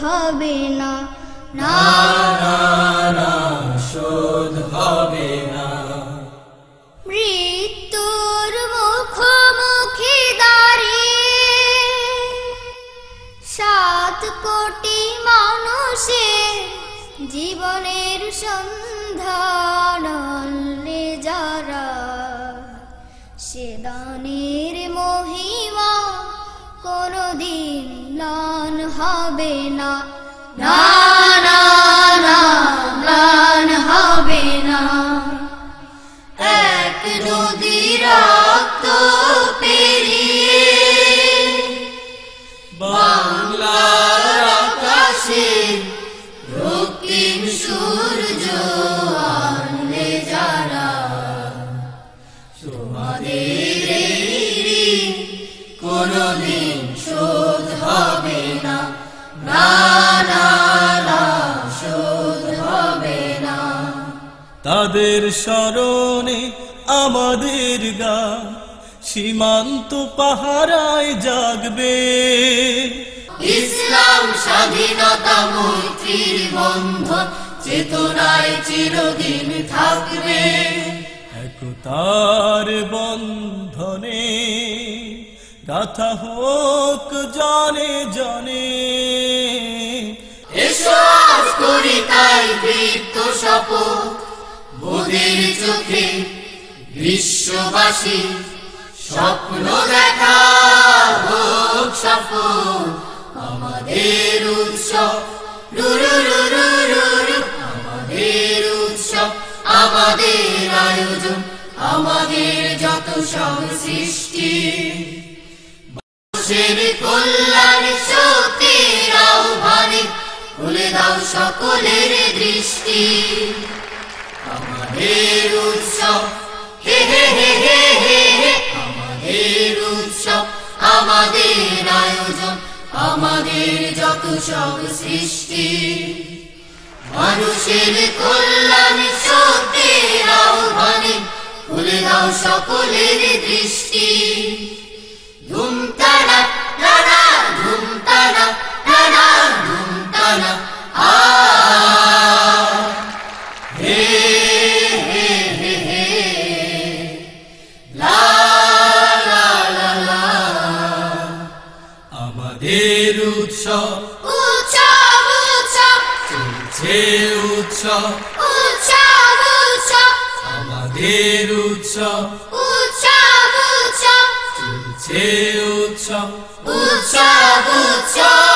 হবে না, না না না শোধ হবে না। মৃত্যুর মুখোমুখি দাঁড়িয়ে 7 কোটি মানুষের জীবনের সন্ধান আনলে যারা, সে দানের মহিমা কোনদিন ম্লান হবে না, না না না ম্লান হবে না। এক নদী রক্ত পেরিয়ে বাংলার আকাশে রক্তিম সূর্য আনলে যারা, তোমাদের এই ঋণ কোনদিন শোধ হবে না, না না না শোধ হবে না। তাদের স্মরণে আমাদের গান সীমান্ত পাহারায় জাগবে। ইসলাম স্বাধীনতা মৈত্রীর বন্ধন চেতনায় চিরদিন থাকবে। একতার বন্ধনে গাথা হোক জনে জনে। এসো আজ করি তাই দীপ্ত শপথ, মোদের চোখে বিশ্ববাসী স্বপ্ন দেখা হোক সফল। আমাদের উৎসব রুরু রুরু রুরু, আমাদের উৎসব আমাদের আয়োজন, আমাদের যত সব সৃষ্টি মানুষের কল্যাণ শক্তির আহ্বানে খুলে দাও সকলের দৃষ্টি। আমাদের উৎসব হে হে হে হে হে হে, আমাদের উৎসব আমাদের আয়োজন, আমাদের যত সব সৃষ্টি মানুষের কল্যাণ শক্তির আহ্বানে খুলে দাও সকলের দৃষ্টি। ধুমতানা নানা ধুমতানা নানা ধুমতানা আ হে হে হে হে লা লা লা লা। আমাদের উৎসব উৎসব উৎসব চলছে উৎসব, উৎসব উৎসব আমাদের উৎসব উৎসব উৎসব চলছে উৎসব। উৎসব উৎসব।